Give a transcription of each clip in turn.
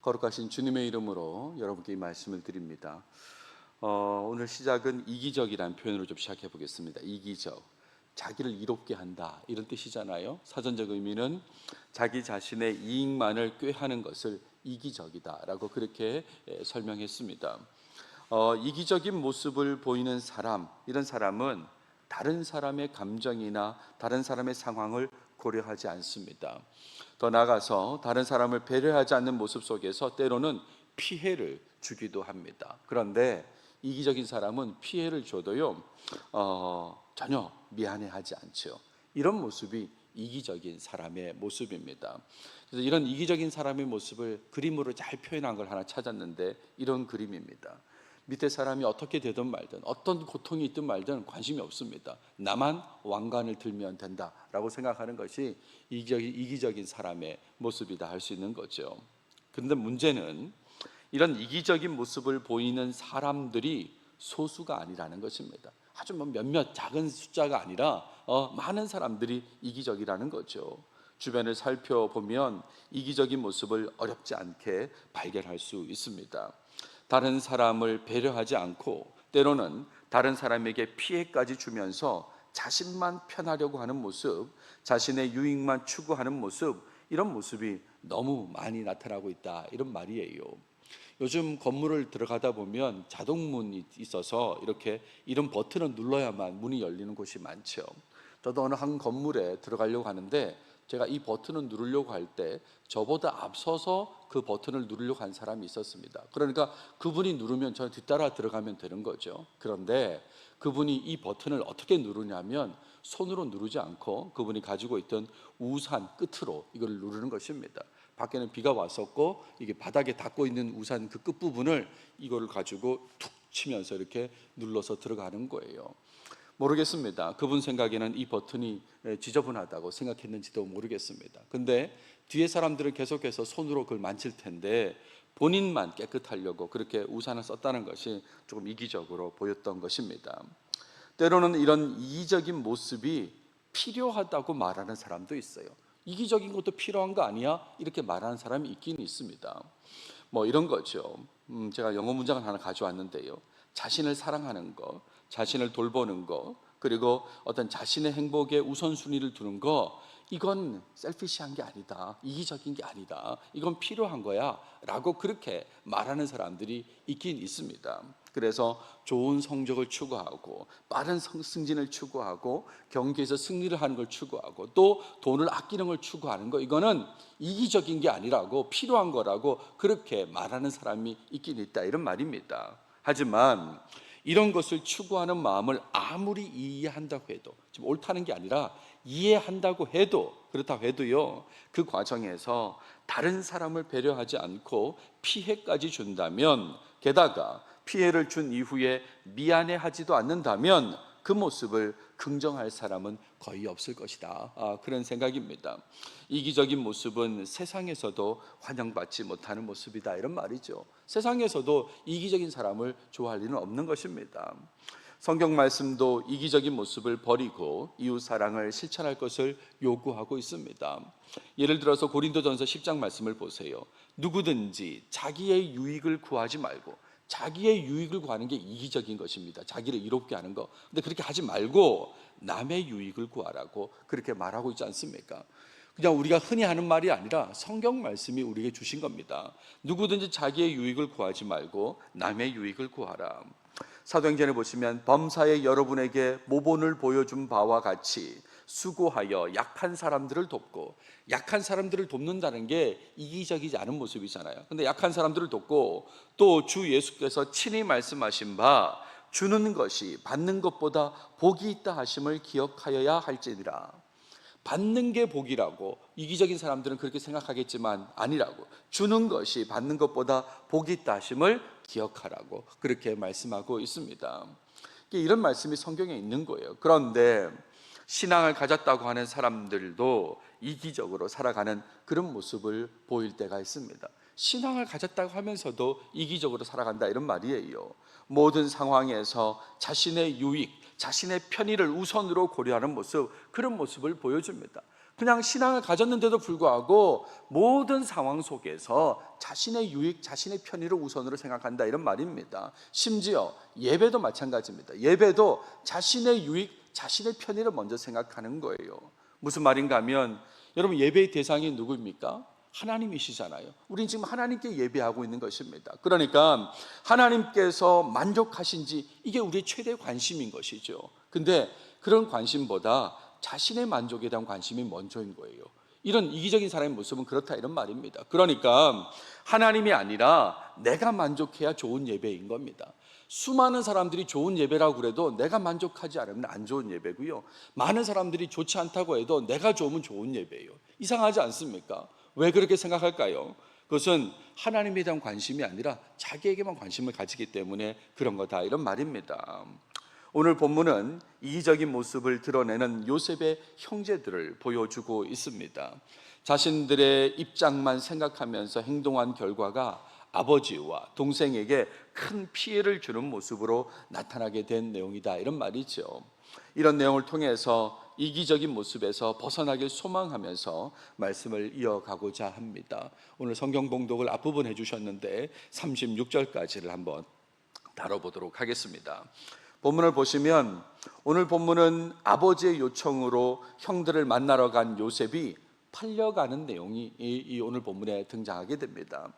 거룩하신 주님의 이름으로 여러분께 이 말씀을 드립니다. 오늘 시작은 이기적이라는 표현으로 좀 시작해 보겠습니다. 이기적, 자기를 이롭게 한다 이런 뜻이잖아요. 사전적 의미는 자기 자신의 이익만을 꾀하는 것을 이기적이다라고 그렇게 설명했습니다. 이기적인 모습을 보이는 사람, 이런 사람은 다른 사람의 감정이나 다른 사람의 상황을 고려하지 않습니다. 더 나아가서 다른 사람을 배려하지 않는 모습 속에서 때로는 피해를 주기도 합니다. 그런데 이기적인 사람은 피해를 줘도요, 전혀 미안해하지 않죠. 이런 모습이 이기적인 사람의 모습입니다. 그래서 이런 이기적인 사람의 모습을 그림으로 잘 표현한 걸 하나 찾았는데 이런 그림입니다. 밑에 사람이 어떻게 되든 말든 어떤 고통이 있든 말든 관심이 없습니다. 나만 왕관을 들면 된다라고 생각하는 것이 이기적인 사람의 모습이다 할 수 있는 거죠. 그런데 문제는 이런 이기적인 모습을 보이는 사람들이 소수가 아니라는 것입니다. 아주 몇몇 작은 숫자가 아니라 많은 사람들이 이기적이라는 거죠. 주변을 살펴보면 이기적인 모습을 어렵지 않게 발견할 수 있습니다. 다른 사람을 배려하지 않고 때로는 다른 사람에게 피해까지 주면서 자신만 편하려고 하는 모습, 자신의 유익만 추구하는 모습, 이런 모습이 너무 많이 나타나고 있다 이런 말이에요. 요즘 건물을 들어가다 보면 자동문이 있어서 이렇게 이런 버튼을 눌러야만 문이 열리는 곳이 많죠. 저도 어느 한 건물에 들어가려고 하는데 제가 이 버튼을 누르려고 할 때 저보다 앞서서 그 버튼을 누르려고 한 사람이 있었습니다. 그러니까 그분이 누르면 저는 뒤따라 들어가면 되는 거죠. 그런데 그분이 이 버튼을 어떻게 누르냐면 손으로 누르지 않고 그분이 가지고 있던 우산 끝으로 이걸 누르는 것입니다. 밖에는 비가 왔었고 이게 바닥에 닿고 있는 우산 그 끝부분을 이거를 가지고 툭 치면서 이렇게 눌러서 들어가는 거예요. 모르겠습니다. 그분 생각에는 이 버튼이 지저분하다고 생각했는지도 모르겠습니다. 근데 뒤에 사람들은 계속해서 손으로 그걸 만질 텐데 본인만 깨끗하려고 그렇게 우산을 썼다는 것이 조금 이기적으로 보였던 것입니다. 때로는 이런 이기적인 모습이 필요하다고 말하는 사람도 있어요. 이기적인 것도 필요한 거 아니야? 이렇게 말하는 사람이 있긴 있습니다. 뭐 이런 거죠. 제가 영어 문장을 하나 가져왔는데요. 자신을 사랑하는 거, 자신을 돌보는 거, 그리고 어떤 자신의 행복에 우선순위를 두는 거, 이건 셀피시한 게 아니다. 이기적인 게 아니다. 이건 필요한 거야. 라고 그렇게 말하는 사람들이 있긴 있습니다. 그래서 좋은 성적을 추구하고 빠른 승진을 추구하고 경기에서 승리를 하는 걸 추구하고 또 돈을 아끼는 걸 추구하는 거, 이거는 이기적인 게 아니라고 필요한 거라고 그렇게 말하는 사람이 있긴 있다 이런 말입니다. 하지만 이런 것을 추구하는 마음을 아무리 이해한다고 해도, 지금 옳다는 게 아니라 이해한다고 해도, 그렇다고 해도요, 그 과정에서 다른 사람을 배려하지 않고 피해까지 준다면, 게다가 피해를 준 이후에 미안해하지도 않는다면 그 모습을 긍정할 사람은 거의 없을 것이다. 그런 생각입니다. 이기적인 모습은 세상에서도 환영받지 못하는 모습이다 이런 말이죠. 세상에서도 이기적인 사람을 좋아할 리는 없는 것입니다. 성경 말씀도 이기적인 모습을 버리고 이웃 사랑을 실천할 것을 요구하고 있습니다. 예를 들어서 고린도전서 10장 말씀을 보세요. 누구든지 자기의 유익을 구하지 말고, 자기의 유익을 구하는 게 이기적인 것입니다. 자기를 이롭게 하는 거. 근데 그렇게 하지 말고 남의 유익을 구하라고 그렇게 말하고 있지 않습니까? 그냥 우리가 흔히 하는 말이 아니라 성경 말씀이 우리에게 주신 겁니다. 누구든지 자기의 유익을 구하지 말고 남의 유익을 구하라. 사도행전에 보시면 범사에 여러분에게 모본을 보여준 바와 같이 수고하여 약한 사람들을 돕고, 약한 사람들을 돕는다는 게 이기적이지 않은 모습이잖아요. 근데 약한 사람들을 돕고 또 주 예수께서 친히 말씀하신 바 주는 것이 받는 것보다 복이 있다 하심을 기억하여야 할지니라. 받는 게 복이라고 이기적인 사람들은 그렇게 생각하겠지만 아니라고, 주는 것이 받는 것보다 복이 있다 하심을 기억하라고 그렇게 말씀하고 있습니다. 이런 말씀이 성경에 있는 거예요. 그런데 신앙을 가졌다고 하는 사람들도 이기적으로 살아가는 그런 모습을 보일 때가 있습니다. 신앙을 가졌다고 하면서도 이기적으로 살아간다 이런 말이에요. 모든 상황에서 자신의 유익, 자신의 편의를 우선으로 고려하는 모습, 그런 모습을 보여줍니다. 그냥 신앙을 가졌는데도 불구하고 모든 상황 속에서 자신의 유익, 자신의 편의를 우선으로 생각한다, 이런 말입니다. 심지어 예배도 마찬가지입니다. 예배도 자신의 유익, 자신의 편의를 먼저 생각하는 거예요. 무슨 말인가 하면, 여러분, 예배의 대상이 누구입니까? 하나님이시잖아요. 우린 지금 하나님께 예배하고 있는 것입니다. 그러니까 하나님께서 만족하신지, 이게 우리의 최대 관심인 것이죠. 근데 그런 관심보다 자신의 만족에 대한 관심이 먼저인 거예요. 이런 이기적인 사람의 모습은 그렇다, 이런 말입니다. 그러니까 하나님이 아니라 내가 만족해야 좋은 예배인 겁니다. 수많은 사람들이 좋은 예배라고 그래도 내가 만족하지 않으면 안 좋은 예배고요, 많은 사람들이 좋지 않다고 해도 내가 좋으면 좋은 예배예요. 이상하지 않습니까? 왜 그렇게 생각할까요? 그것은 하나님에 대한 관심이 아니라 자기에게만 관심을 가지기 때문에 그런 거다, 이런 말입니다. 오늘 본문은 이기적인 모습을 드러내는 요셉의 형제들을 보여주고 있습니다. 자신들의 입장만 생각하면서 행동한 결과가 아버지와 동생에게 큰 피해를 주는 모습으로 나타나게 된 내용이다, 이런 말이죠. 이런 내용을 통해서 이기적인 모습에서 벗어나길 소망하면서 말씀을 이어가고자 합니다. 오늘 성경 봉독을 앞부분 해주셨는데 36절까지를 한번 다뤄보도록 하겠습니다. 본문을 보시면, 오늘 본문은 아버지의 요청으로 형들을 만나러 간 요셉이 팔려가는 내용이 이 오늘 본문에 등장하게 됩니다.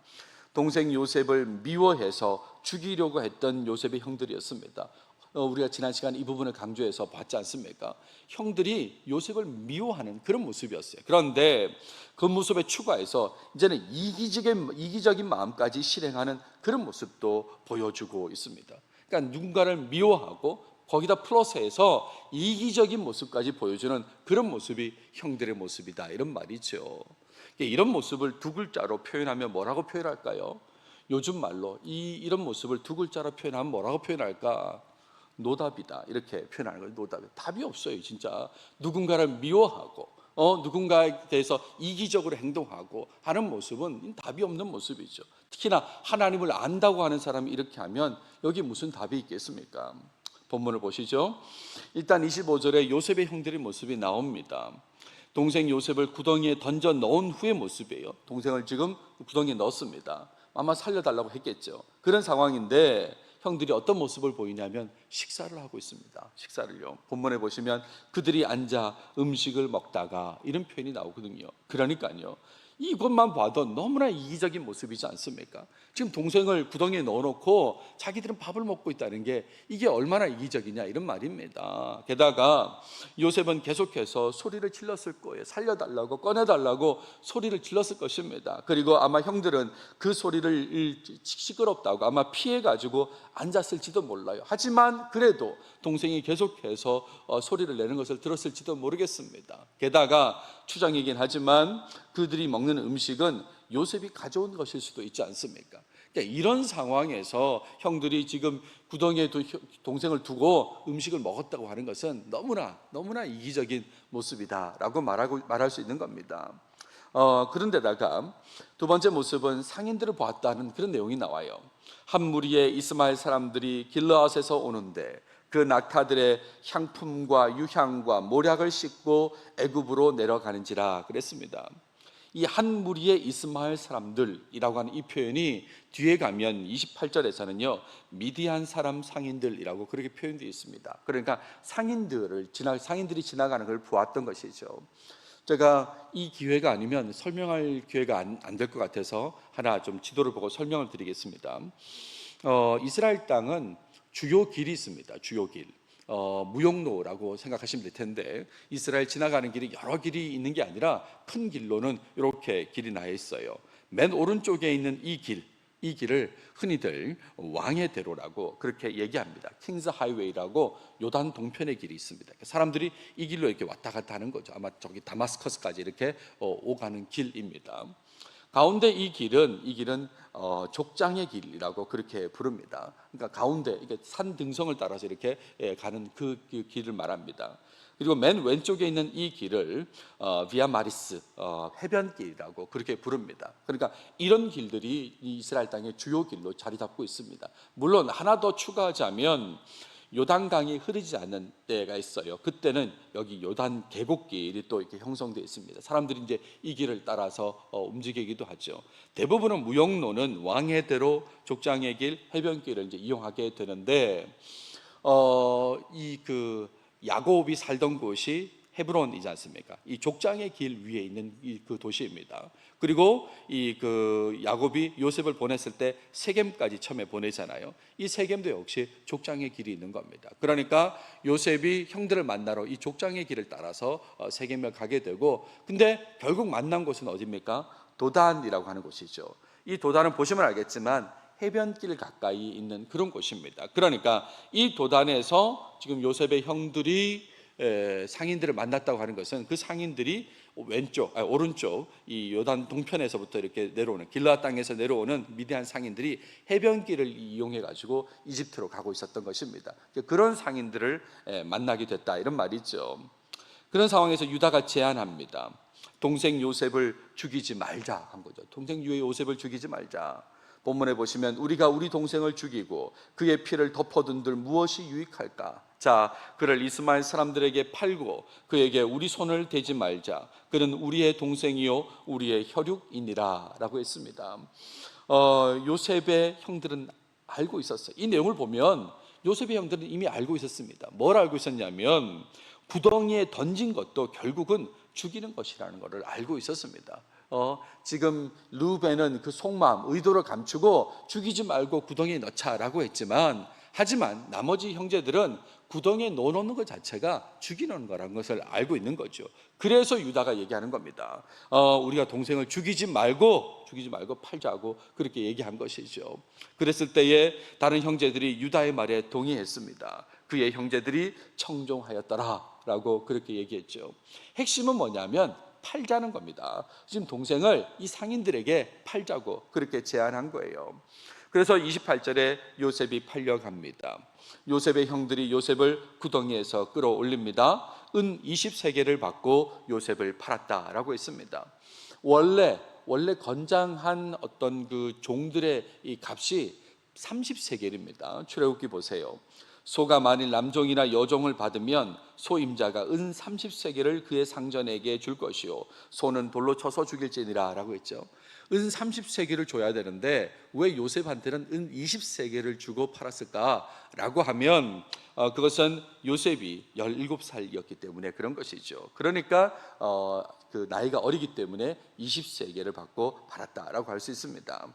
동생 요셉을 미워해서 죽이려고 했던 요셉의 형들이었습니다. 우리가 지난 시간 이 부분을 강조해서 봤지 않습니까? 형들이 요셉을 미워하는 그런 모습이었어요. 그런데 그 모습에 추가해서 이제는 이기적인 마음까지 실행하는 그런 모습도 보여주고 있습니다. 그러니까 누군가를 미워하고 거기다 플러스해서 이기적인 모습까지 보여주는 그런 모습이 형들의 모습이다, 이런 말이죠. 이런 모습을 두 글자로 표현하면 뭐라고 표현할까요? 요즘 말로 이런 모습을 두 글자로 표현하면 뭐라고 표현할까? 노답이다, 이렇게 표현하는 거예요. 노답. 답이 없어요, 진짜. 누군가를 미워하고 누군가에 대해서 이기적으로 행동하고 하는 모습은 답이 없는 모습이죠. 특히나 하나님을 안다고 하는 사람이 이렇게 하면 여기 무슨 답이 있겠습니까? 본문을 보시죠. 일단 25절에 요셉의 형들의 모습이 나옵니다. 동생 요셉을 구덩이에 던져 넣은 후의 모습이에요. 동생을 지금 구덩이에 넣었습니다. 아마 살려달라고 했겠죠. 그런 상황인데 형들이 어떤 모습을 보이냐면 식사를 하고 있습니다. 식사를요. 본문에 보시면 그들이 앉아 음식을 먹다가, 이런 표현이 나오거든요. 그러니까요, 이것만 봐도 너무나 이기적인 모습이지 않습니까? 지금 동생을 구덩이에 넣어놓고 자기들은 밥을 먹고 있다는 게 이게 얼마나 이기적이냐, 이런 말입니다. 게다가 요셉은 계속해서 소리를 질렀을 거예요. 살려달라고, 꺼내달라고 소리를 질렀을 것입니다. 그리고 아마 형들은 그 소리를 시끄럽다고 아마 피해가지고 앉았을지도 몰라요. 하지만 그래도 동생이 계속해서 소리를 내는 것을 들었을지도 모르겠습니다. 게다가 추정이긴 하지만 그들이 먹는 음식은 요셉이 가져온 것일 수도 있지 않습니까? 그러니까 이런 상황에서 형들이 지금 구덩이에 동생을 두고 음식을 먹었다고 하는 것은 너무나 이기적인 모습이다라고 말할 수 있는 겁니다. 그런데다가 두 번째 모습은 상인들을 보았다는 그런 내용이 나와요. 한 무리의 이스마엘 사람들이 길르앗에서 오는데 그 낙타들의 향품과 유향과 모략을 싣고 애굽으로 내려가는지라 그랬습니다. 이 한 무리의 이스마엘 사람들이라고 하는 이 표현이 뒤에 가면 28절에서는요 미디안 사람 상인들이라고 그렇게 표현되어 있습니다. 그러니까 상인들이 지나가는 걸 보았던 것이죠. 제가 이 기회가 아니면 설명할 기회가 안 될 것 같아서 하나 좀 지도를 보고 설명을 드리겠습니다. 이스라엘 땅은 주요 길이 있습니다. 주요 길. 무용로라고 생각하시면 될 텐데, 이스라엘 지나가는 길이 여러 길이 있는 게 아니라 큰 길로는 이렇게 길이 나 있어요. 맨 오른쪽에 있는 이 길을 흔히들 왕의 대로라고 그렇게 얘기합니다. 킹스 하이웨이라고 요단 동편의 길이 있습니다. 사람들이 이 길로 이렇게 왔다 갔다 하는 거죠. 아마 저기 다마스커스까지 이렇게 오가는 길입니다. 가운데 이 길은 족장의 길이라고 그렇게 부릅니다. 그러니까 가운데 이게 산 등성을 따라서 이렇게 가는 그 길을 말합니다. 그리고 맨 왼쪽에 있는 이 길을 비아 마리스 해변길이라고 그렇게 부릅니다. 그러니까 이런 길들이 이스라엘 땅의 주요 길로 자리 잡고 있습니다. 물론 하나 더 추가하자면 요단강이 흐르지 않는 때가 있어요. 그때는 여기 요단 계곡길이 또 이렇게 형성되어 있습니다. 사람들이 이제 이 길을 따라서 움직이기도 하죠. 대부분은 무역로는 왕해대로, 족장의 길, 해변길을 이제 이용하게 되는데, 이 그 야곱이 살던 곳이 헤브론이지 않습니까? 이 족장의 길 위에 있는 그 도시입니다. 그리고 이 그 야곱이 요셉을 보냈을 때 세겜까지 처음에 보내잖아요. 이 세겜도 역시 족장의 길이 있는 겁니다. 그러니까 요셉이 형들을 만나러 이 족장의 길을 따라서 세겜을 가게 되고, 근데 결국 만난 곳은 어디입니까? 도단이라고 하는 곳이죠. 이 도단은 보시면 알겠지만 해변길 가까이 있는 그런 곳입니다. 그러니까 이 도단에서 지금 요셉의 형들이 상인들을 만났다고 하는 것은 그 상인들이 오른쪽 이 요단 동편에서부터 이렇게 내려오는 길르앗 땅에서 내려오는 미디안 상인들이 해변길을 이용해 가지고 이집트로 가고 있었던 것입니다. 그런 상인들을 만나게 됐다, 이런 말이죠. 그런 상황에서 유다가 제안합니다. 동생 요셉을 죽이지 말자 한 거죠. 동생 요셉을 죽이지 말자. 본문에 보시면 우리가 우리 동생을 죽이고 그의 피를 덮어둔들 무엇이 유익할까? 자, 그를 이스마엘 사람들에게 팔고 그에게 우리 손을 대지 말자. 그는 우리의 동생이요 우리의 혈육이니라 라고 했습니다. 요셉의 형들은 알고 있었어요. 이 내용을 보면 요셉의 형들은 이미 알고 있었습니다. 뭘 알고 있었냐면 구덩이에 던진 것도 결국은 죽이는 것이라는 것을 알고 있었습니다. 지금 르우벤은 그 속마음, 의도를 감추고 죽이지 말고 구덩이에 넣자라고 했지만, 하지만 나머지 형제들은 구덩이에 넣어놓는 것 자체가 죽이는 거라는 것을 알고 있는 거죠. 그래서 유다가 얘기하는 겁니다. 우리가 동생을 죽이지 말고 팔자고 그렇게 얘기한 것이죠. 그랬을 때에 다른 형제들이 유다의 말에 동의했습니다. 그의 형제들이 청종하였더라라고 그렇게 얘기했죠. 핵심은 뭐냐면 팔자는 겁니다. 지금 동생을 이 상인들에게 팔자고 그렇게 제안한 거예요. 그래서 28절에 요셉이 팔려갑니다. 요셉의 형들이 요셉을 구덩이에서 끌어올립니다. 은 20세겔을 받고 요셉을 팔았다라고 했습니다. 원래 건장한 어떤 그 종들의 이 값이 30세겔입니다. 출애굽기 보세요. 소가 만일 남종이나 여종을 받으면 소임자가 은 30세겔을 그의 상전에게 줄 것이요 소는 돌로 쳐서 죽일지니라 라고 했죠. 은 30세겔을 줘야 되는데 왜 요셉한테는 은 20세겔을 주고 팔았을까라고 하면 그것은 요셉이 17살이었기 때문에 그런 것이죠. 그러니까 그 나이가 어리기 때문에 20세겔을 받고 팔았다라고 할 수 있습니다.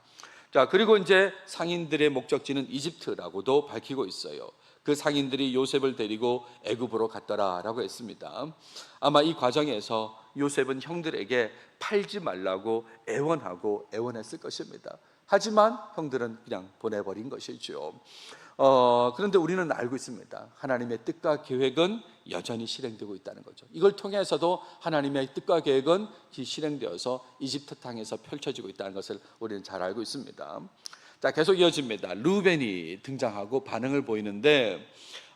자, 그리고 이제 상인들의 목적지는 이집트라고도 밝히고 있어요. 그 상인들이 요셉을 데리고 애굽으로 갔더라라고 했습니다. 아마 이 과정에서 요셉은 형들에게 팔지 말라고 애원했을 것입니다. 하지만 형들은 그냥 보내버린 것이죠. 그런데 우리는 알고 있습니다. 하나님의 뜻과 계획은 여전히 실행되고 있다는 거죠. 이걸 통해서도 하나님의 뜻과 계획은 실행되어서 이집트 땅에서 펼쳐지고 있다는 것을 우리는 잘 알고 있습니다. 자, 계속 이어집니다. 르우벤이 등장하고 반응을 보이는데,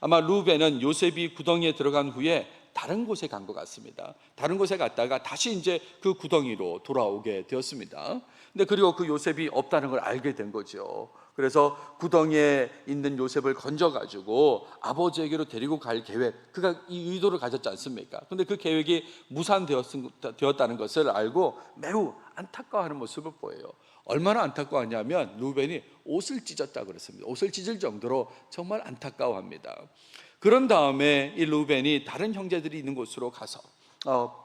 아마 르우벤은 요셉이 구덩이에 들어간 후에 다른 곳에 간 것 같습니다. 다른 곳에 갔다가 다시 이제 그 구덩이로 돌아오게 되었습니다. 근데 그리고 그 요셉이 없다는 걸 알게 된 거죠. 그래서 구덩이에 있는 요셉을 건져가지고 아버지에게로 데리고 갈 계획, 그가 이 의도를 가졌지 않습니까? 근데 그 계획이 무산되었다는 것을 알고 매우 안타까워하는 모습을 보여요. 얼마나 안타까웠냐면 르우벤이 옷을 찢었다 그랬습니다. 옷을 찢을 정도로 정말 안타까워합니다. 그런 다음에 이 르우벤이 다른 형제들이 있는 곳으로 가서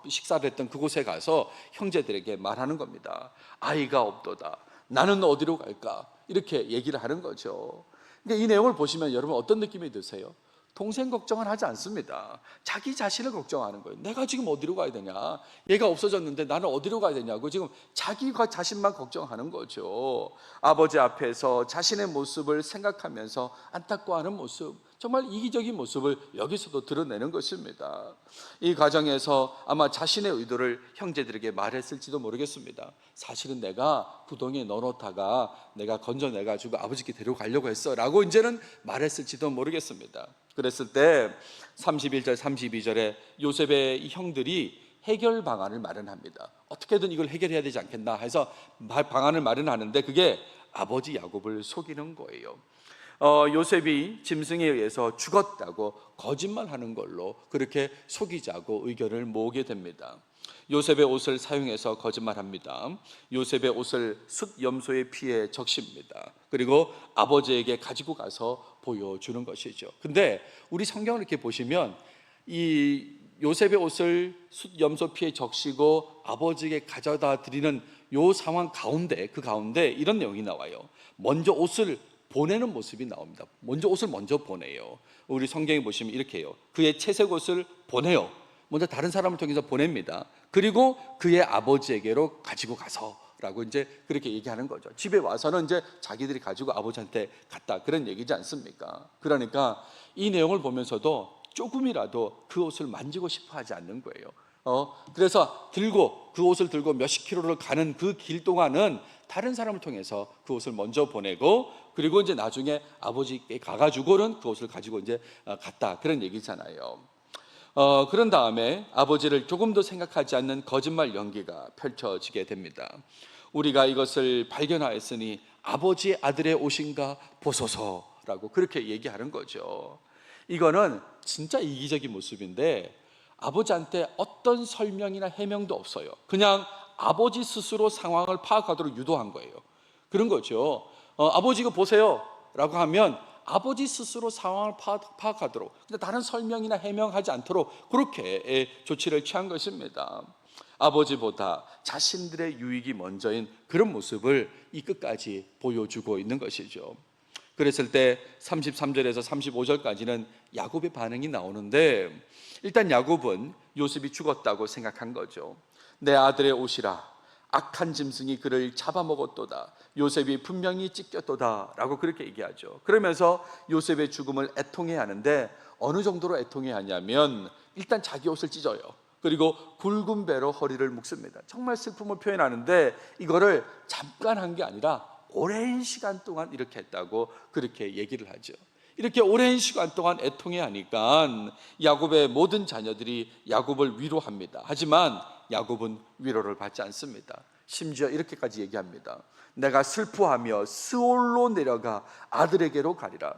식사를 했던 그곳에 가서 형제들에게 말하는 겁니다. 아이가 없도다. 나는 어디로 갈까? 이렇게 얘기를 하는 거죠. 그러니까 이 내용을 보시면 여러분 어떤 느낌이 드세요? 동생 걱정을 하지 않습니다. 자기 자신을 걱정하는 거예요. 내가 지금 어디로 가야 되냐? 얘가 없어졌는데 나는 어디로 가야 되냐고 지금 자기가 자신만 걱정하는 거죠. 아버지 앞에서 자신의 모습을 생각하면서 안타까워하는 모습, 정말 이기적인 모습을 여기서도 드러내는 것입니다. 이 과정에서 아마 자신의 의도를 형제들에게 말했을지도 모르겠습니다. 사실은 내가 구덩이에 넣어놓다가 내가 건져내가지고 아버지께 데려가려고 했어 라고 이제는 말했을지도 모르겠습니다. 그랬을 때 31절 32절에 요셉의 형들이 해결 방안을 마련합니다. 어떻게든 이걸 해결해야 되지 않겠나 해서 방안을 마련하는데 그게 아버지 야곱을 속이는 거예요. 요셉이 짐승에 의해서 죽었다고 거짓말하는 걸로 그렇게 속이자고 의견을 모으게 됩니다. 요셉의 옷을 사용해서 거짓말합니다. 요셉의 옷을 숫 염소의 피에 적십니다. 그리고 아버지에게 가지고 가서 보여주는 것이죠. 근데 우리 성경을 이렇게 보시면 이 요셉의 옷을 숫 염소 피에 적시고 아버지에게 가져다 드리는 요 상황 가운데, 그 가운데 이런 내용이 나와요. 먼저 옷을 보내는 모습이 나옵니다. 먼저 옷을 먼저 보내요. 우리 성경에 보시면 이렇게 해요. 그의 채색 옷을 보내요. 먼저 다른 사람을 통해서 보냅니다. 그리고 그의 아버지에게로 가지고 가서라고 이제 그렇게 얘기하는 거죠. 집에 와서는 이제 자기들이 가지고 아버지한테 갔다, 그런 얘기지 않습니까? 그러니까 이 내용을 보면서도 조금이라도 그 옷을 만지고 싶어 하지 않는 거예요. 그래서 그 옷을 들고 몇십 킬로를 가는 그 길 동안은 다른 사람을 통해서 그 옷을 먼저 보내고, 그리고 이제 나중에 아버지께 가가지고는 그 옷을 가지고 이제 갔다, 그런 얘기잖아요. 그런 다음에 아버지를 조금도 생각하지 않는 거짓말 연기가 펼쳐지게 됩니다. 우리가 이것을 발견하였으니 아버지의 아들의 옷인가 보소서라고 그렇게 얘기하는 거죠. 이거는 진짜 이기적인 모습인데 아버지한테 어떤 설명이나 해명도 없어요. 그냥 아버지 스스로 상황을 파악하도록 유도한 거예요. 그런 거죠. 아버지 이거 보세요 라고 하면 아버지 스스로 상황을 파악하도록, 근데 다른 설명이나 해명하지 않도록 그렇게 조치를 취한 것입니다. 아버지보다 자신들의 유익이 먼저인 그런 모습을 이 끝까지 보여주고 있는 것이죠. 그랬을 때 33절에서 35절까지는 야곱의 반응이 나오는데, 일단 야곱은 요셉이 죽었다고 생각한 거죠. 내 아들의 옷이라, 악한 짐승이 그를 잡아먹었도다, 요셉이 분명히 찢겼도다 라고 그렇게 얘기하죠. 그러면서 요셉의 죽음을 애통해야 하는데 어느 정도로 애통해야 하냐면 일단 자기 옷을 찢어요. 그리고 굵은 배로 허리를 묶습니다. 정말 슬픔을 표현하는데 이거를 잠깐 한 게 아니라 오랜 시간 동안 이렇게 했다고 그렇게 얘기를 하죠. 이렇게 오랜 시간 동안 애통해야 하니까 야곱의 모든 자녀들이 야곱을 위로합니다. 하지만 야곱은 위로를 받지 않습니다. 심지어 이렇게까지 얘기합니다. 내가 슬퍼하며 스올로 내려가 아들에게로 가리라.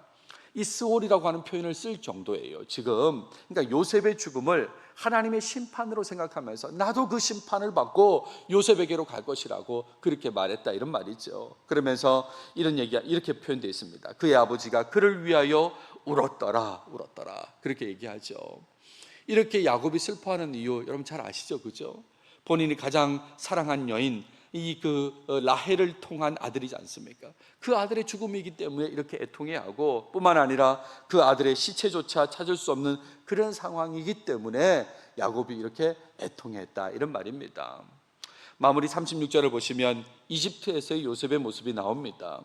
이 스올이라고 하는 표현을 쓸 정도예요. 지금 그러니까 요셉의 죽음을 하나님의 심판으로 생각하면서 나도 그 심판을 받고 요셉에게로 갈 것이라고 그렇게 말했다, 이런 말이죠. 그러면서 이런 얘기가 이렇게 표현되어 있습니다. 그의 아버지가 그를 위하여 울었더라 그렇게 얘기하죠. 이렇게 야곱이 슬퍼하는 이유 여러분 잘 아시죠? 그죠? 본인이 가장 사랑한 여인 라헬을 통한 아들이지 않습니까? 그 아들의 죽음이기 때문에 이렇게 애통해야 하고, 뿐만 아니라 그 아들의 시체조차 찾을 수 없는 그런 상황이기 때문에 야곱이 이렇게 애통했다, 이런 말입니다. 마무리 36절을 보시면 이집트에서의 요셉의 모습이 나옵니다.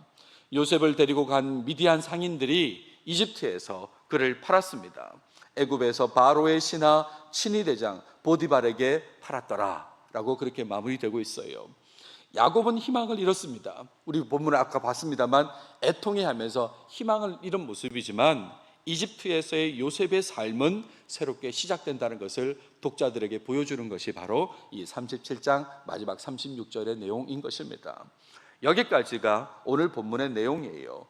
요셉을 데리고 간 미디안 상인들이 이집트에서 그를 팔았습니다. 애굽에서 바로의 신하 친위 대장 보디발에게 팔았더라 라고 그렇게 마무리되고 있어요. 야곱은 희망을 잃었습니다. 우리 본문을 아까 봤습니다만 애통해하면서 희망을 잃은 모습이지만 이집트에서의 요셉의 삶은 새롭게 시작된다는 것을 독자들에게 보여주는 것이 바로 이 37장 마지막 36절의 내용인 것입니다. 여기까지가 오늘 본문의 내용이에요.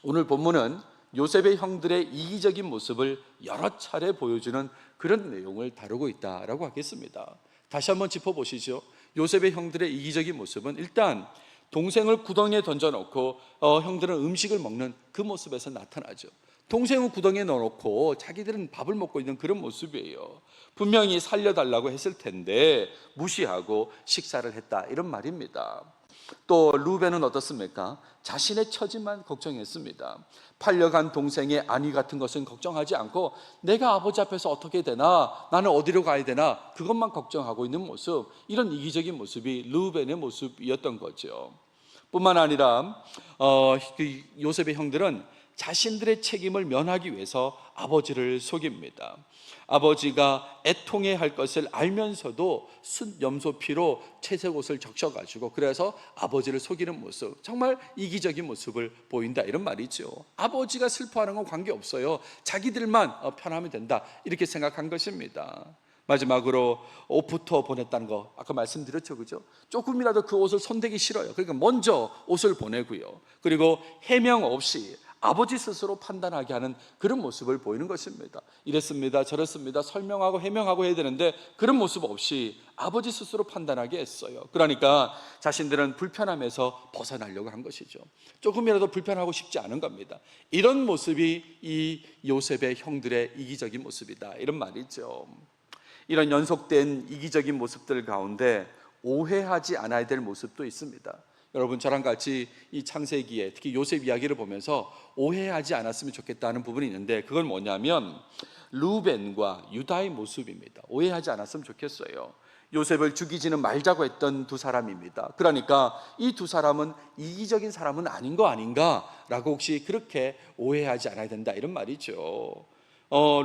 오늘 본문은 요셉의 형들의 이기적인 모습을 여러 차례 보여주는 그런 내용을 다루고 있다라고 하겠습니다. 다시 한번 짚어보시죠. 요셉의 형들의 이기적인 모습은 일단 동생을 구덩이에 던져놓고 형들은 음식을 먹는 그 모습에서 나타나죠. 동생을 구덩이에 넣어놓고 자기들은 밥을 먹고 있는 그런 모습이에요. 분명히 살려달라고 했을 텐데 무시하고 식사를 했다, 이런 말입니다. 또 루벤은 어떻습니까? 자신의 처지만 걱정했습니다. 팔려간 동생의 안위 같은 것은 걱정하지 않고 내가 아버지 앞에서 어떻게 되나, 나는 어디로 가야 되나, 그것만 걱정하고 있는 모습, 이런 이기적인 모습이 루벤의 모습이었던 거죠. 뿐만 아니라 요셉의 형들은 자신들의 책임을 면하기 위해서 아버지를 속입니다. 아버지가 애통해야 할 것을 알면서도 숫 염소 피로 채색 옷을 적셔가지고 그래서 아버지를 속이는 모습, 정말 이기적인 모습을 보인다, 이런 말이죠. 아버지가 슬퍼하는 건 관계없어요. 자기들만 편하면 된다, 이렇게 생각한 것입니다. 마지막으로 옷부터 보냈다는 거 아까 말씀드렸죠, 그죠? 조금이라도 그 옷을 손대기 싫어요. 그러니까 먼저 옷을 보내고요. 그리고 해명 없이 아버지 스스로 판단하게 하는 그런 모습을 보이는 것입니다. 이랬습니다, 저랬습니다, 설명하고 해명하고 해야 되는데 그런 모습 없이 아버지 스스로 판단하게 했어요. 그러니까 자신들은 불편함에서 벗어나려고 한 것이죠. 조금이라도 불편하고 싶지 않은 겁니다. 이런 모습이 이 요셉의 형들의 이기적인 모습이다, 이런 말이죠. 이런 연속된 이기적인 모습들 가운데 오해하지 않아야 될 모습도 있습니다. 여러분, 저랑 같이 이 창세기에 특히 요셉 이야기를 보면서 오해하지 않았으면 좋겠다는 부분이 있는데, 그건 뭐냐면 루벤과 유다의 모습입니다. 오해하지 않았으면 좋겠어요. 요셉을 죽이지는 말자고 했던 두 사람입니다. 그러니까 이 두 사람은 이기적인 사람은 아닌 거 아닌가라고 혹시 그렇게 오해하지 않아야 된다, 이런 말이죠.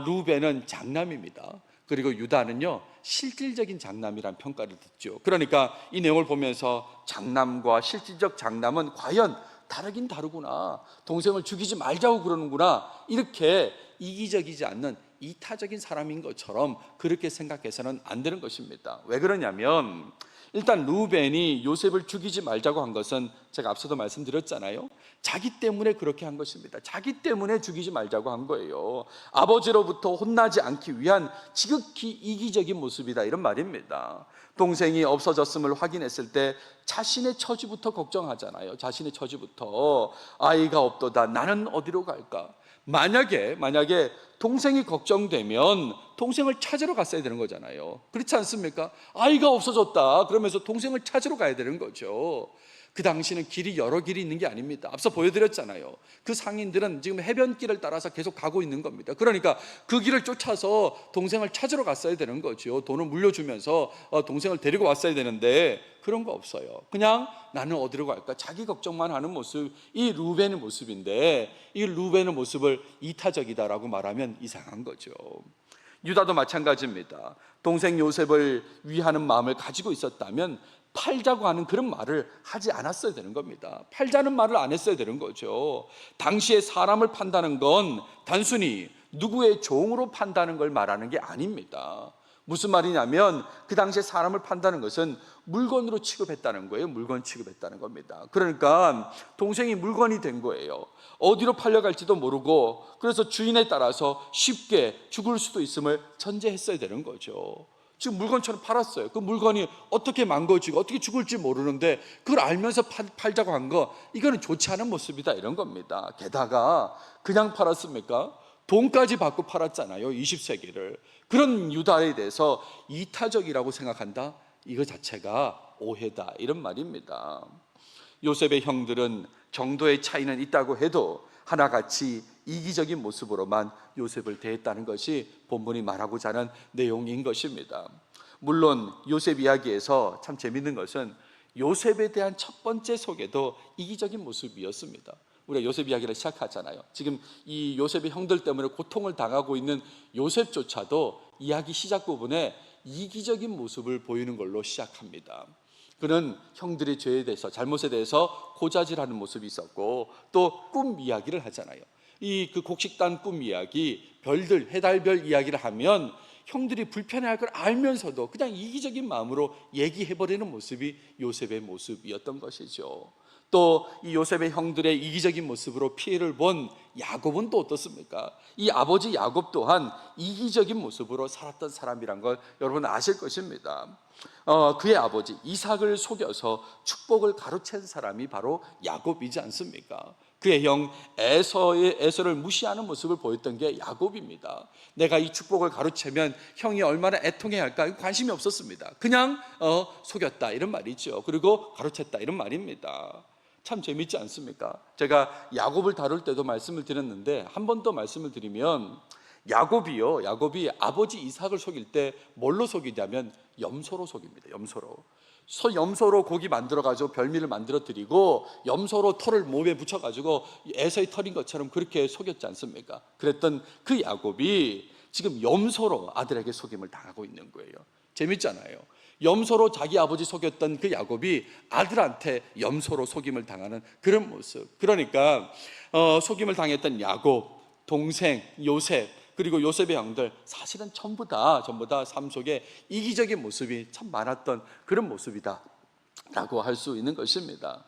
루벤은 장남입니다. 그리고 유다는요, 실질적인 장남이란 평가를 듣죠. 그러니까 이 내용을 보면서 장남과 실질적 장남은 과연 다르긴 다르구나, 동생을 죽이지 말자고 그러는구나, 이렇게 이기적이지 않는 이타적인 사람인 것처럼 그렇게 생각해서는 안 되는 것입니다. 왜 그러냐면 일단 루벤이 요셉을 죽이지 말자고 한 것은 제가 앞서도 말씀드렸잖아요. 자기 때문에 그렇게 한 것입니다. 자기 때문에 죽이지 말자고 한 거예요. 아버지로부터 혼나지 않기 위한 지극히 이기적인 모습이다, 이런 말입니다. 동생이 없어졌음을 확인했을 때 자신의 처지부터 걱정하잖아요. 자신의 처지부터. 아이가 없도다, 나는 어디로 갈까? 만약에 동생이 걱정되면 동생을 찾으러 갔어야 되는 거잖아요. 그렇지 않습니까? 아이가 없어졌다 그러면서 동생을 찾으러 가야 되는 거죠. 그 당시는 길이 여러 길이 있는 게 아닙니다. 앞서 보여드렸잖아요. 그 상인들은 지금 해변길을 따라서 계속 가고 있는 겁니다. 그러니까 그 길을 쫓아서 동생을 찾으러 갔어야 되는 거죠. 돈을 물려주면서 동생을 데리고 왔어야 되는데 그런 거 없어요. 그냥 나는 어디로 갈까? 자기 걱정만 하는 모습, 이 루벤의 모습인데 이 루벤의 모습을 이타적이다라고 말하면 이상한 거죠. 유다도 마찬가지입니다. 동생 요셉을 위하는 마음을 가지고 있었다면 팔자고 하는 그런 말을 하지 않았어야 되는 겁니다. 팔자는 말을 안 했어야 되는 거죠. 당시에 사람을 판다는 건 단순히 누구의 종으로 판다는 걸 말하는 게 아닙니다. 무슨 말이냐면 그 당시에 사람을 판다는 것은 물건으로 취급했다는 거예요. 물건 취급했다는 겁니다. 그러니까 동생이 물건이 된 거예요. 어디로 팔려갈지도 모르고, 그래서 주인에 따라서 쉽게 죽을 수도 있음을 전제했어야 되는 거죠. 지금 물건처럼 팔았어요. 그 물건이 어떻게 망가지고 어떻게 죽을지 모르는데 그걸 알면서 팔자고 한 거, 이거는 좋지 않은 모습이다, 이런 겁니다. 게다가 그냥 팔았습니까? 돈까지 받고 팔았잖아요. 20세기를. 그런 유다에 대해서 이타적이라고 생각한다? 이거 자체가 오해다, 이런 말입니다. 요셉의 형들은 정도의 차이는 있다고 해도 하나같이 이기적인 모습으로만 요셉을 대했다는 것이 본문이 말하고자 하는 내용인 것입니다. 물론 요셉 이야기에서 참 재밌는 것은 요셉에 대한 첫 번째 소개도 이기적인 모습이었습니다. 우리가 요셉 이야기를 시작하잖아요. 지금 이 요셉의 형들 때문에 고통을 당하고 있는 요셉조차도 이야기 시작 부분에 이기적인 모습을 보이는 걸로 시작합니다. 그는 형들의 죄에 대해서, 잘못에 대해서 고자질하는 모습이 있었고, 또 꿈 이야기를 하잖아요. 이 그 곡식단 꿈 이야기, 별들, 해달별 이야기를 하면 형들이 불편해할 걸 알면서도 그냥 이기적인 마음으로 얘기해버리는 모습이 요셉의 모습이었던 것이죠. 또 이 요셉의 형들의 이기적인 모습으로 피해를 본 야곱은 또 어떻습니까? 이 아버지 야곱 또한 이기적인 모습으로 살았던 사람이란 걸 여러분 아실 것입니다. 그의 아버지 이삭을 속여서 축복을 가로챈 사람이 바로 야곱이지 않습니까? 그의 형 에서를 무시하는 모습을 보였던 게 야곱입니다. 내가 이 축복을 가로채면 형이 얼마나 애통해야 할까, 관심이 없었습니다. 그냥 속였다, 이런 말이죠. 그리고 가로챘다, 이런 말입니다. 참 재밌지 않습니까? 제가 야곱을 다룰 때도 말씀을 드렸는데 한 번 더 말씀을 드리면, 야곱이 아버지 이삭을 속일 때 뭘로 속이냐면 염소로 속입니다. 염소로 고기 만들어가지고 별미를 만들어 드리고, 염소로 털을 몸에 붙여가지고 에서의 털인 것처럼 그렇게 속였지 않습니까? 그랬던 그 야곱이 지금 염소로 아들에게 속임을 당하고 있는 거예요. 재밌잖아요. 염소로 자기 아버지 속였던 그 야곱이 아들한테 염소로 속임을 당하는 그런 모습. 그러니까 속임을 당했던 야곱, 동생 요셉, 그리고 요셉의 형들, 사실은 전부 다 삶 속에 이기적인 모습이 참 많았던 그런 모습이다 라고 할 수 있는 것입니다.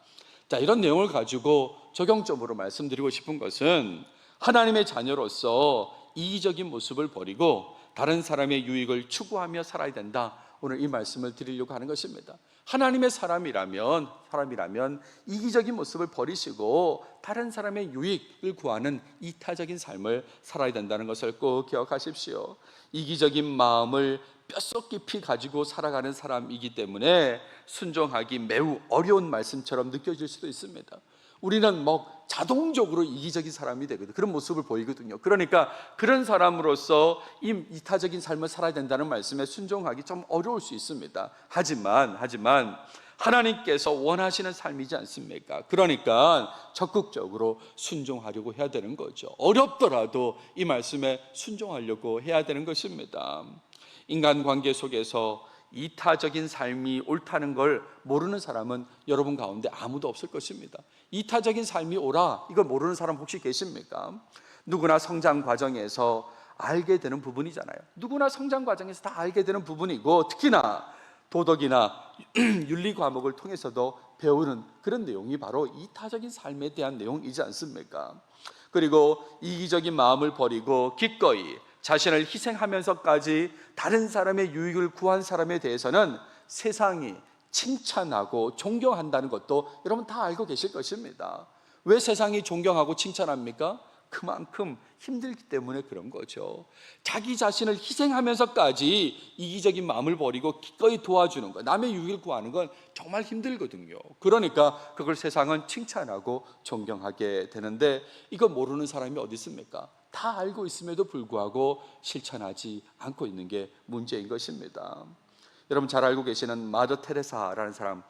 자, 이런 내용을 가지고 적용점으로 말씀드리고 싶은 것은 하나님의 자녀로서 이기적인 모습을 버리고 다른 사람의 유익을 추구하며 살아야 된다. 오늘 이 말씀을 드리려고 하는 것입니다. 하나님의 사람이라면 이기적인 모습을 버리시고 다른 사람의 유익을 구하는 이타적인 삶을 살아야 된다는 것을 꼭 기억하십시오. 이기적인 마음을 뼛속 깊이 가지고 살아가는 사람이기 때문에 순종하기 매우 어려운 말씀처럼 느껴질 수도 있습니다. 우리는 자동적으로 이기적인 사람이 되거든요. 그런 모습을 보이거든요. 그러니까 그런 사람으로서 이타적인 삶을 살아야 된다는 말씀에 순종하기 좀 어려울 수 있습니다. 하지만 하나님께서 원하시는 삶이지 않습니까? 그러니까 적극적으로 순종하려고 해야 되는 거죠. 어렵더라도 이 말씀에 순종하려고 해야 되는 것입니다. 인간관계 속에서 이타적인 삶이 옳다는 걸 모르는 사람은 여러분 가운데 아무도 없을 것입니다. 이타적인 삶이 옳아, 이걸 모르는 사람 혹시 계십니까? 누구나 성장 과정에서 알게 되는 부분이잖아요. 누구나 성장 과정에서 다 알게 되는 부분이고, 특히나 도덕이나 윤리 과목을 통해서도 배우는 그런 내용이 바로 이타적인 삶에 대한 내용이지 않습니까? 그리고 이기적인 마음을 버리고 기꺼이 자신을 희생하면서까지 다른 사람의 유익을 구한 사람에 대해서는 세상이 칭찬하고 존경한다는 것도 여러분 다 알고 계실 것입니다. 왜 세상이 존경하고 칭찬합니까? 그만큼 힘들기 때문에 그런 거죠. 자기 자신을 희생하면서까지 이기적인 마음을 버리고 기꺼이 도와주는 것, 남의 유익을 구하는 건 정말 힘들거든요. 그러니까 그걸 세상은 칭찬하고 존경하게 되는데, 이거 모르는 사람이 어디 있습니까? 다 알고 있음에도 불구하고 실천하지 않고 있는 게 문제인 것입니다. 여러분 잘 알고 계시는 마더 테레사라는 사람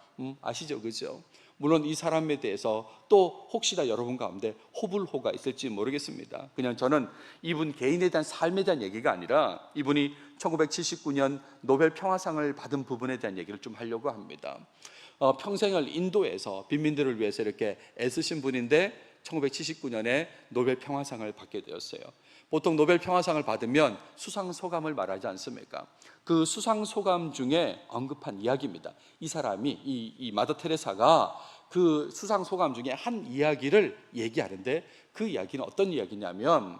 아시죠? 그죠? 물론 이 사람에 대해서 또 혹시나 여러분 가운데 호불호가 있을지 모르겠습니다. 그냥 저는 이분 개인에 대한 삶에 대한 얘기가 아니라 이분이 1979년 노벨 평화상을 받은 부분에 대한 얘기를 좀 하려고 합니다. 평생을 인도에서 빈민들을 위해서 이렇게 애쓰신 분인데 1979년에 노벨 평화상을 받게 되었어요. 보통 노벨 평화상을 받으면 수상 소감을 말하지 않습니까? 그 수상 소감 중에 언급한 이야기입니다. 이 사람이 이 마더 테레사가 그 수상 소감 중에 한 이야기를 얘기하는데, 그 이야기는 어떤 이야기냐면,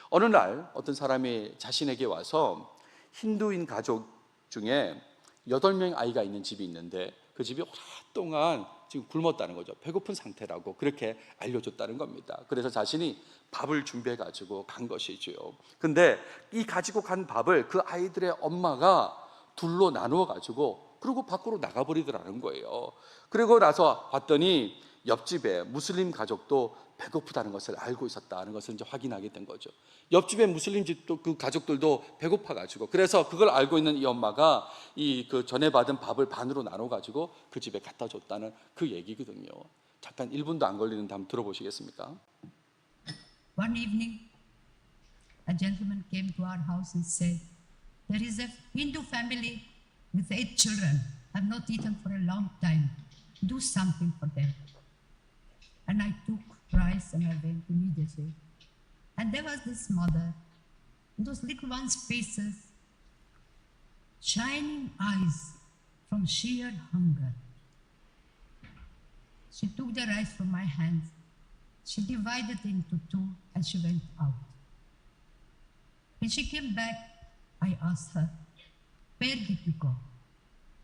어느 날 어떤 사람이 자신에게 와서 힌두인 가족 중에 8명 아이가 있는 집이 있는데 그 집이 오랫동안 지금 굶었다는 거죠. 배고픈 상태라고 그렇게 알려줬다는 겁니다. 그래서 자신이 밥을 준비해 가지고 간 것이죠. 근데 이 가지고 간 밥을 그 아이들의 엄마가 둘로 나누어 가지고 그리고 밖으로 나가버리더라는 거예요. 그리고 나서 봤더니 옆집에 무슬림 가족도 배고프다는 것을 알고 있었다는 것을 이제 확인하게 된 거죠. 옆집에 무슬림 집도 그 가족들도 배고파 가지고, 그래서 그걸 알고 있는 이 엄마가 그 전에 받은 밥을 반으로 나눠 가지고 그 집에 갖다 줬다는 그 얘기거든요. 잠깐 1분도 안 걸리는데 한번 들어보시겠습니까? One evening, a gentleman came to our house and said, "There is a Hindu family with 8 children, have not eaten for a long time. Do something for them." And I took rice and I went immediately. And there was this mother, those little ones' faces, shining eyes from sheer hunger. She took the rice from my hands, she divided it into 2 and she went out. When she came back, I asked her, "Where did you go?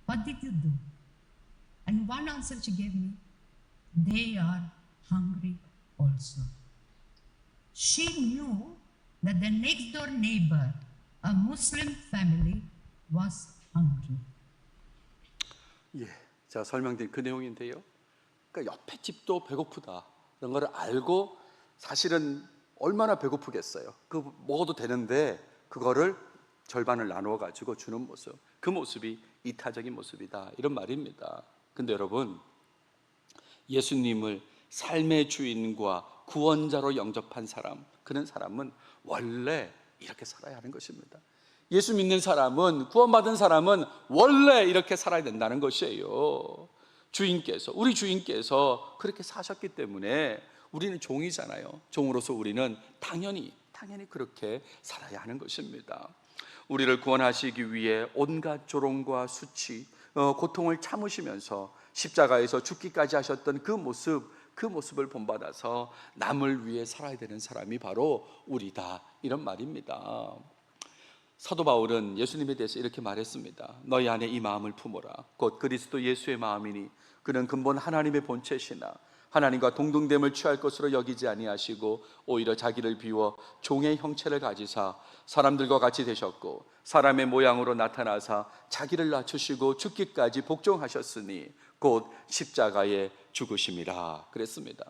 What did you do?" And one answer she gave me, "They are hungry also." She knew that the next door neighbor, a Muslim family, was hungry. 예, 제가 설명드린 그 내용인데요. 그러니까 옆에 집도 배고프다 이런 걸 알고 사실은 얼마나 배고프겠어요. 그 먹어도 되는데 그거를 절반을 나누어 가지고 주는 모습, 그 모습이 이타적인 모습이다, 이런 말입니다. 근데 여러분, 예수님을 삶의 주인과 구원자로 영접한 사람, 그런 사람은 원래 이렇게 살아야 하는 것입니다. 예수 믿는 사람은, 구원받은 사람은 원래 이렇게 살아야 된다는 것이에요. 우리 주인께서 그렇게 사셨기 때문에 우리는 종이잖아요. 종으로서 우리는 당연히 그렇게 살아야 하는 것입니다. 우리를 구원하시기 위해 온갖 조롱과 수치, 고통을 참으시면서 십자가에서 죽기까지 하셨던 그 모습을 본받아서 남을 위해 살아야 되는 사람이 바로 우리다, 이런 말입니다. 사도 바울은 예수님에 대해서 이렇게 말했습니다. 너희 안에 이 마음을 품어라. 곧 그리스도 예수의 마음이니 그는 근본 하나님의 본체시나 하나님과 동등됨을 취할 것으로 여기지 아니하시고 오히려 자기를 비워 종의 형체를 가지사 사람들과 같이 되셨고 사람의 모양으로 나타나사 자기를 낮추시고 죽기까지 복종하셨으니 곧 십자가에 죽으심이라 그랬습니다.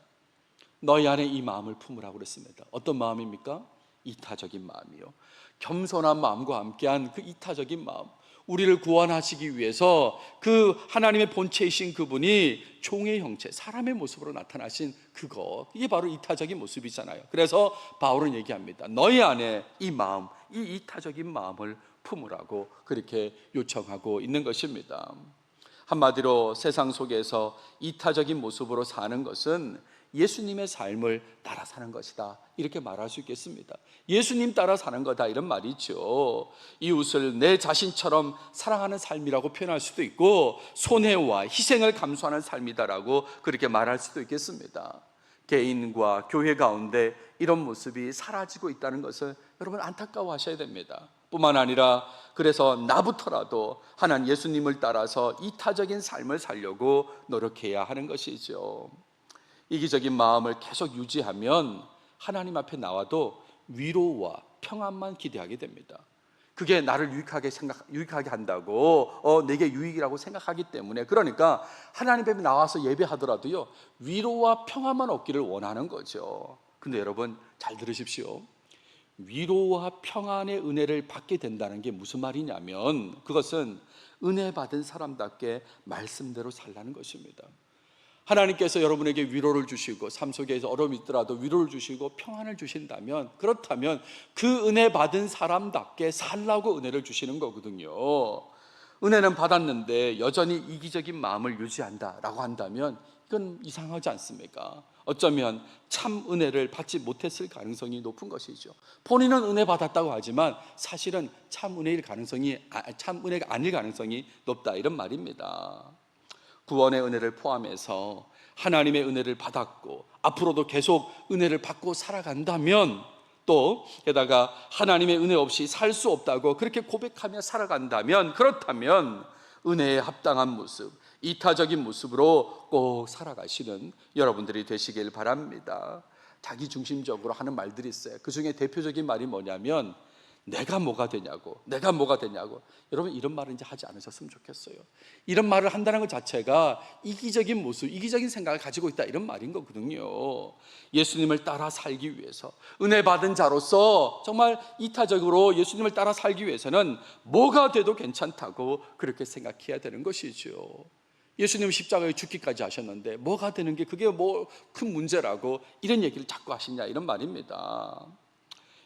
너희 안에 이 마음을 품으라고 그랬습니다. 어떤 마음입니까? 이타적인 마음이요. 겸손한 마음과 함께한 그 이타적인 마음, 우리를 구원하시기 위해서 그 하나님의 본체이신 그분이 종의 형체, 사람의 모습으로 나타나신 그거, 이게 바로 이타적인 모습이잖아요. 그래서 바울은 얘기합니다. 너희 안에 이 마음, 이 이타적인 마음을 품으라고 그렇게 요청하고 있는 것입니다. 한마디로 세상 속에서 이타적인 모습으로 사는 것은 예수님의 삶을 따라 사는 것이다, 이렇게 말할 수 있겠습니다. 예수님 따라 사는 거다, 이런 말이죠. 이웃을 내 자신처럼 사랑하는 삶이라고 표현할 수도 있고 손해와 희생을 감수하는 삶이다라고 그렇게 말할 수도 있겠습니다. 개인과 교회 가운데 이런 모습이 사라지고 있다는 것을 여러분 안타까워하셔야 됩니다. 뿐만 아니라 그래서 나부터라도 하나님 예수님을 따라서 이타적인 삶을 살려고 노력해야 하는 것이죠. 이기적인 마음을 계속 유지하면 하나님 앞에 나와도 위로와 평안만 기대하게 됩니다. 그게 나를 유익하게 한다고 내게 유익이라고 생각하기 때문에, 그러니까 하나님 앞에 나와서 예배하더라도요 위로와 평안만 얻기를 원하는 거죠. 근데 여러분 잘 들으십시오. 위로와 평안의 은혜를 받게 된다는 게 무슨 말이냐면 그것은 은혜 받은 사람답게 말씀대로 살라는 것입니다. 하나님께서 여러분에게 위로를 주시고 삶 속에서 어려움이 있더라도 위로를 주시고 평안을 주신다면, 그렇다면 그 은혜 받은 사람답게 살라고 은혜를 주시는 거거든요. 은혜는 받았는데 여전히 이기적인 마음을 유지한다라고 한다면 이건 이상하지 않습니까? 어쩌면 참 은혜를 받지 못했을 가능성이 높은 것이죠. 본인은 은혜 받았다고 하지만 사실은 참 은혜가 아닐 가능성이 높다, 이런 말입니다. 구원의 은혜를 포함해서 하나님의 은혜를 받았고 앞으로도 계속 은혜를 받고 살아간다면, 또 게다가 하나님의 은혜 없이 살 수 없다고 그렇게 고백하며 살아간다면, 그렇다면 은혜에 합당한 모습, 이타적인 모습으로 꼭 살아가시는 여러분들이 되시길 바랍니다. 자기중심적으로 하는 말들이 있어요. 그 중에 대표적인 말이 뭐냐면 내가 뭐가 되냐고. 여러분 이런 말은 이제 하지 않으셨으면 좋겠어요. 이런 말을 한다는 것 자체가 이기적인 모습, 이기적인 생각을 가지고 있다, 이런 말인 거거든요. 예수님을 따라 살기 위해서, 은혜 받은 자로서 정말 이타적으로 예수님을 따라 살기 위해서는 뭐가 돼도 괜찮다고 그렇게 생각해야 되는 것이죠. 예수님은 십자가에 죽기까지 하셨는데 뭐가 되는 게 그게 뭐 큰 문제라고 이런 얘기를 자꾸 하시냐, 이런 말입니다.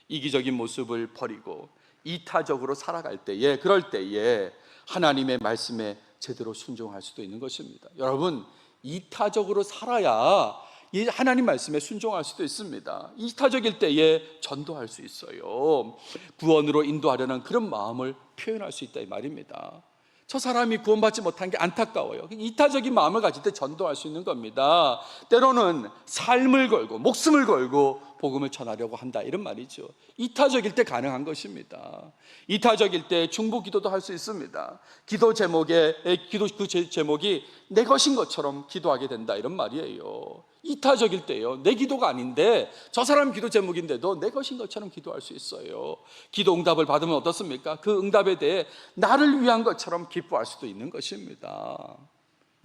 이기적인 모습을 버리고 이타적으로 살아갈 때에, 그럴 때에 하나님의 말씀에 제대로 순종할 수도 있는 것입니다. 여러분 이타적으로 살아야 하나님 말씀에 순종할 수도 있습니다. 이타적일 때에 전도할 수 있어요. 구원으로 인도하려는 그런 마음을 표현할 수 있다, 이 말입니다. 저 사람이 구원받지 못한 게 안타까워요. 이타적인 마음을 가질 때 전도할 수 있는 겁니다. 때로는 삶을 걸고 목숨을 걸고 복음을 전하려고 한다, 이런 말이죠. 이타적일 때 가능한 것입니다. 이타적일 때 중보 기도도 할 수 있습니다. 기도 제목이 내 것인 것처럼 기도하게 된다, 이런 말이에요. 이타적일 때요, 내 기도가 아닌데 저 사람 기도 제목인데도 내 것인 것처럼 기도할 수 있어요. 기도 응답을 받으면 어떻습니까? 그 응답에 대해 나를 위한 것처럼 기뻐할 수도 있는 것입니다.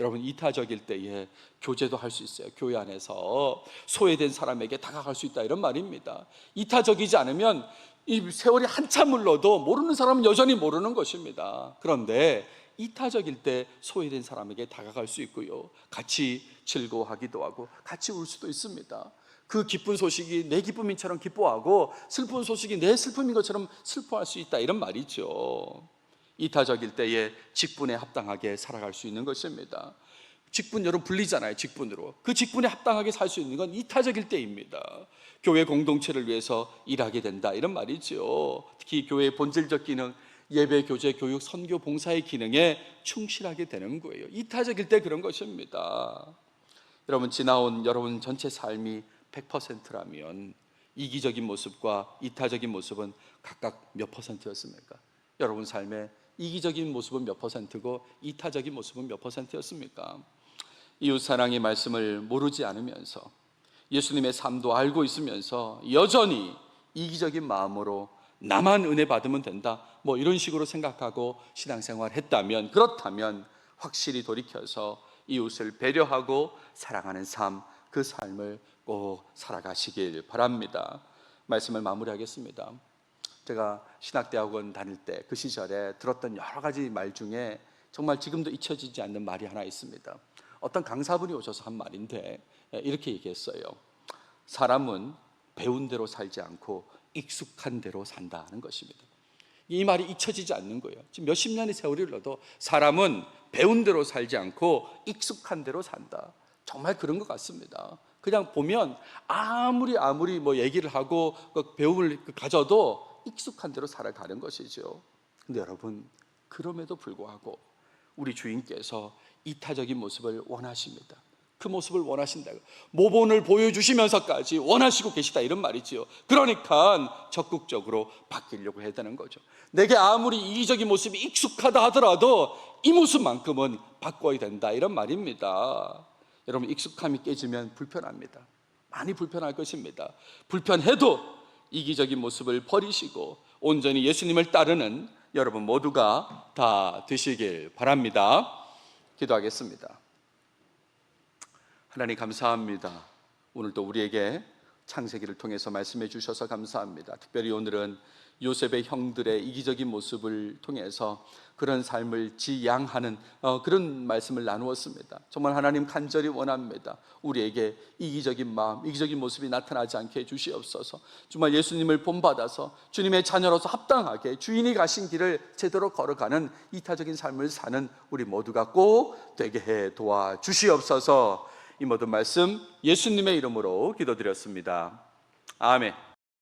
여러분 이타적일 때에 교제도 할 수 있어요. 교회 안에서 소외된 사람에게 다가갈 수 있다, 이런 말입니다. 이타적이지 않으면 이 세월이 한참 흘러도 모르는 사람은 여전히 모르는 것입니다. 그런데 이타적일 때 소외된 사람에게 다가갈 수 있고요, 같이 즐거워하기도 하고 같이 울 수도 있습니다. 그 기쁜 소식이 내 기쁨인처럼 기뻐하고 슬픈 소식이 내 슬픔인 것처럼 슬퍼할 수 있다, 이런 말이죠. 이타적일 때에 직분에 합당하게 살아갈 수 있는 것입니다. 직분 여러분 불리잖아요. 직분으로 그 직분에 합당하게 살 수 있는 건 이타적일 때입니다. 교회 공동체를 위해서 일하게 된다, 이런 말이죠. 특히 교회의 본질적 기능, 예배, 교제, 교육, 선교, 봉사의 기능에 충실하게 되는 거예요. 이타적일 때 그런 것입니다. 여러분, 지나온 여러분 전체 삶이 100%라면 이기적인 모습과 이타적인 모습은 각각 몇 %였습니까? 여러분 삶의 이기적인 모습은 몇 %고 이타적인 모습은 몇 %였습니까? 이웃사랑의 말씀을 모르지 않으면서 예수님의 삶도 알고 있으면서 여전히 이기적인 마음으로 나만 은혜 받으면 된다, 뭐 이런 식으로 생각하고 신앙생활 했다면, 그렇다면 확실히 돌이켜서 이웃을 배려하고 사랑하는 삶, 그 삶을 꼭 살아가시길 바랍니다. 말씀을 마무리하겠습니다. 제가 신학대학원 다닐 때 그 시절에 들었던 여러 가지 말 중에 정말 지금도 잊혀지지 않는 말이 하나 있습니다. 어떤 강사분이 오셔서 한 말인데 이렇게 얘기했어요. 사람은 배운 대로 살지 않고 익숙한 대로 산다는 것입니다. 이 말이 잊혀지지 않는 거예요. 지금 몇십 년의 세월이 흘러도 사람은 배운 대로 살지 않고 익숙한 대로 산다. 정말 그런 것 같습니다. 그냥 보면 아무리 뭐 얘기를 하고 그 배움을 가져도 익숙한 대로 살아가는 것이죠. 근데 여러분, 그럼에도 불구하고 우리 주인께서 이타적인 모습을 원하십니다. 그 모습을 원하신다고, 모본을 보여주시면서까지 원하시고 계시다, 이런 말이지요. 그러니까 적극적으로 바뀌려고 해야 되는 거죠. 내게 아무리 이기적인 모습이 익숙하다 하더라도 이 모습만큼은 바꿔야 된다, 이런 말입니다. 여러분, 익숙함이 깨지면 불편합니다. 많이 불편할 것입니다. 불편해도 이기적인 모습을 버리시고 온전히 예수님을 따르는 여러분 모두가 다 되시길 바랍니다. 기도하겠습니다. 하나님, 감사합니다. 오늘도 우리에게 창세기를 통해서 말씀해 주셔서 감사합니다. 특별히 오늘은 요셉의 형들의 이기적인 모습을 통해서 그런 삶을 지양하는 그런 말씀을 나누었습니다. 정말 하나님, 간절히 원합니다. 우리에게 이기적인 마음, 이기적인 모습이 나타나지 않게 해주시옵소서. 정말 예수님을 본받아서 주님의 자녀로서 합당하게 주인이 가신 길을 제대로 걸어가는 이타적인 삶을 사는 우리 모두가 꼭 되게 해 도와주시옵소서. 이 모든 말씀 예수님의 이름으로 기도드렸습니다. 아멘.